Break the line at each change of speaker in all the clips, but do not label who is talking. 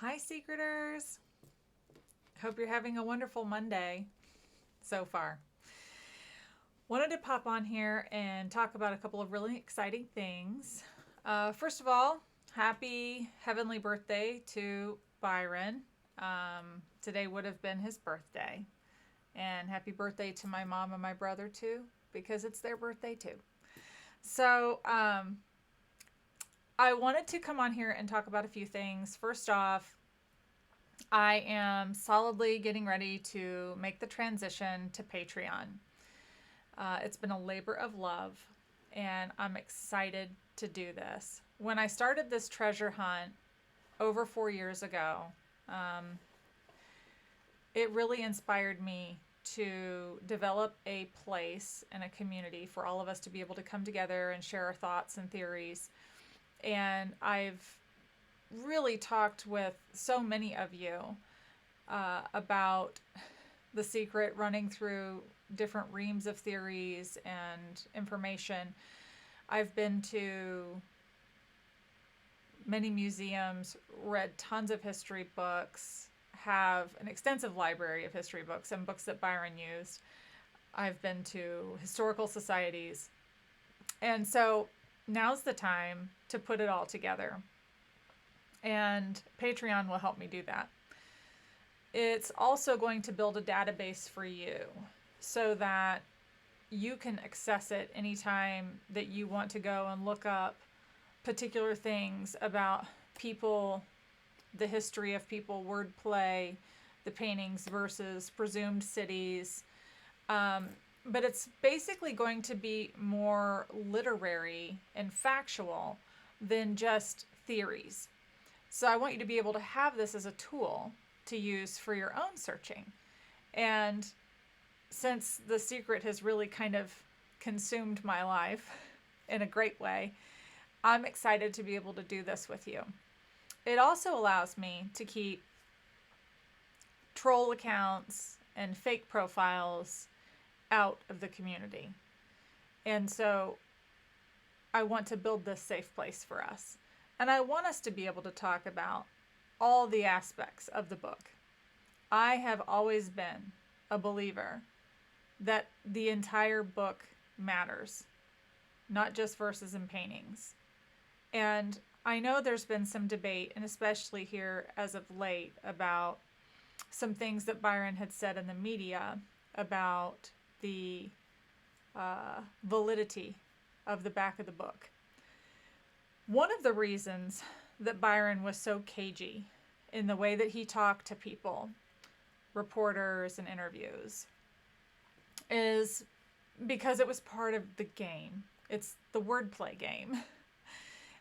Hi, Secreters. Hope you're having a wonderful Monday so far. Wanted to pop on here and talk about a couple of really exciting things. First of all, happy heavenly birthday to Byron. Today would have been his birthday. And happy birthday to my mom and my brother, too, because it's their birthday, too. So, I wanted to come on here and talk about a few things. First off, I am solidly getting ready to make the transition to Patreon. It's been a labor of love, and I'm excited to do this. When I started this treasure hunt over 4 years ago, it really inspired me to develop a place and a community for all of us to be able to come together and share our thoughts and theories. And I've really talked with so many of you about the secret, running through different reams of theories and information. I've been to many museums, read tons of history books, have an extensive library of history books and books that Byron used. I've been to historical societies. And so now's the time to put it all together. And Patreon will help me do that. It's also going to build a database for you so that you can access it anytime that you want to go and look up particular things about people, the history of people, wordplay, the paintings versus presumed cities. But it's basically going to be more literary and factual than just theories. So I want you to be able to have this as a tool to use for your own searching. And since The Secret has really kind of consumed my life in a great way, I'm excited to be able to do this with you. It also allows me to keep troll accounts and fake profiles out of the community. And so I want to build this safe place for us. And I want us to be able to talk about all the aspects of the book. I have always been a believer that the entire book matters, not just verses and paintings. And I know there's been some debate, and especially here as of late, about some things that Byron had said in the media about the validity of the back of the book. One of the reasons that Byron was so cagey in the way that he talked to people, reporters and interviews, is because it was part of the game. It's the wordplay game.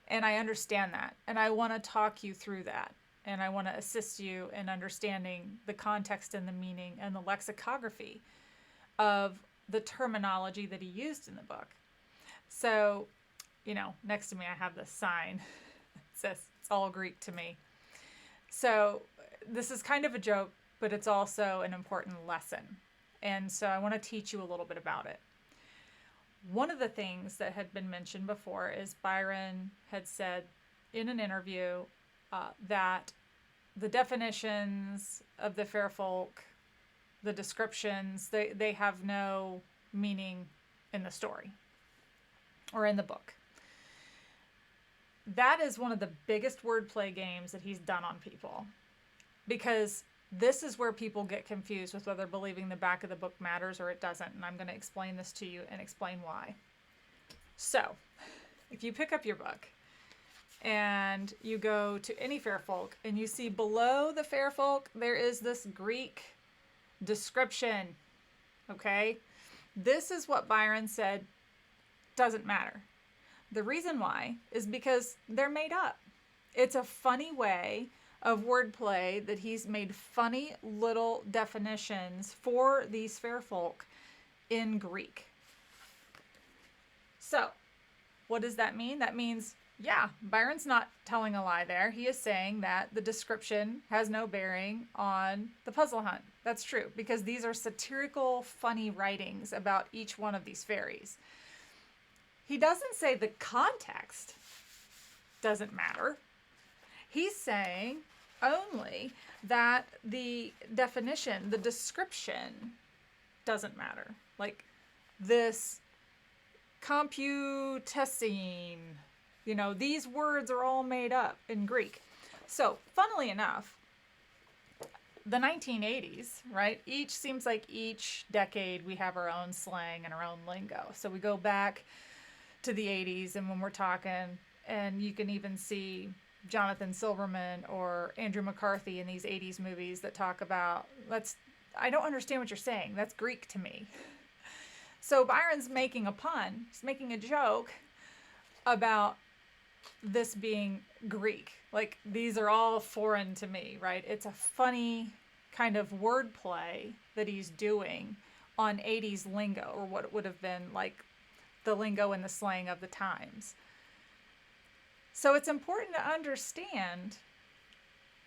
And I understand that. And I want to talk you through that. And I want to assist you in understanding the context and the meaning and the lexicography of the terminology that he used in the book. So, next to me I have this sign. It says, "It's all Greek to me." So this is kind of a joke, but it's also an important lesson. And so I want to teach you a little bit about it. One of the things that had been mentioned before is Byron had said in an interview that the definitions of the fair folk, the descriptions, they have no meaning in the story or in the book. That is one of the biggest wordplay games that he's done on people, because this is where people get confused with whether believing the back of the book matters or it doesn't. And I'm going to explain this to you and explain why. So if you pick up your book and you go to any fair folk and you see below the fair folk, there is this Greek description. Okay. This is what Byron said doesn't matter. The reason why is because they're made up. It's a funny way of wordplay that he's made funny little definitions for these fair folk in Greek. So what does that mean? That means, yeah, Byron's not telling a lie there. He is saying that the description has no bearing on the puzzle hunt. That's true, because these are satirical, funny writings about each one of these fairies. He doesn't say the context doesn't matter. He's saying only that the definition, the description doesn't matter. Like this computessine, these words are all made up in Greek. So, funnily enough, the 1980s, right? Seems like each decade we have our own slang and our own lingo. So we go back to the 80s, and when we're talking, and you can even see Jonathan Silverman or Andrew McCarthy in these 80s movies that talk about, I don't understand what you're saying. That's Greek to me. So Byron's making a pun. He's making a joke about this being Greek. Like, these are all foreign to me, right? It's a funny kind of wordplay that he's doing on 80s lingo, or what would have been like the lingo and the slang of the times. So it's important to understand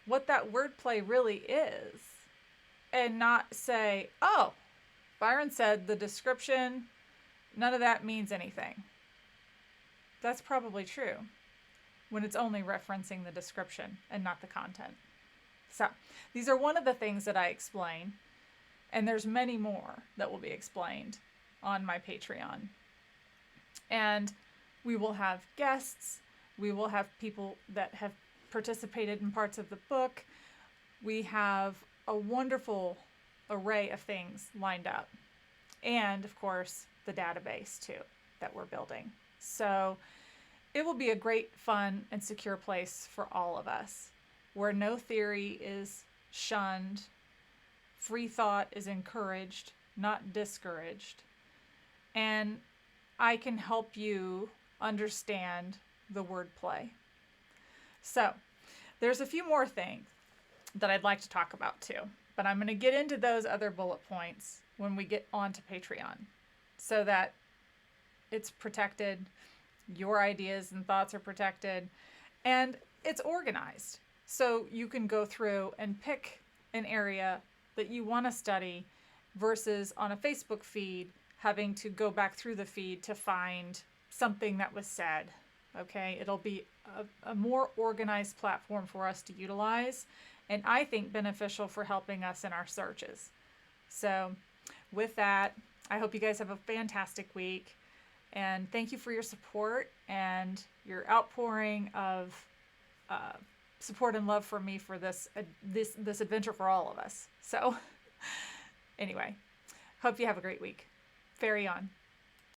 what that wordplay really is and not say, oh, Byron said the description, none of that means anything. That's probably true when it's only referencing the description and not the content. So these are one of the things that I explain, and there's many more that will be explained on my Patreon. And we will have guests. We will have people that have participated in parts of the book. We have a wonderful array of things lined up. And, of course, the database, too, that we're building. So it will be a great, fun, and secure place for all of us, where no theory is shunned, free thought is encouraged, not discouraged, and I can help you understand the wordplay. So there's a few more things that I'd like to talk about too, but I'm going to get into those other bullet points when we get onto Patreon, so that it's protected, your ideas and thoughts are protected, and it's organized. So you can go through and pick an area that you want to study versus on a Facebook feed having to go back through the feed to find something that was said. Okay, it'll be a more organized platform for us to utilize, and I think beneficial for helping us in our searches. So with that, I hope you guys have a fantastic week, and thank you for your support and your outpouring of support and love for me for this adventure for all of us. So anyway, hope you have a great week. Ferry on.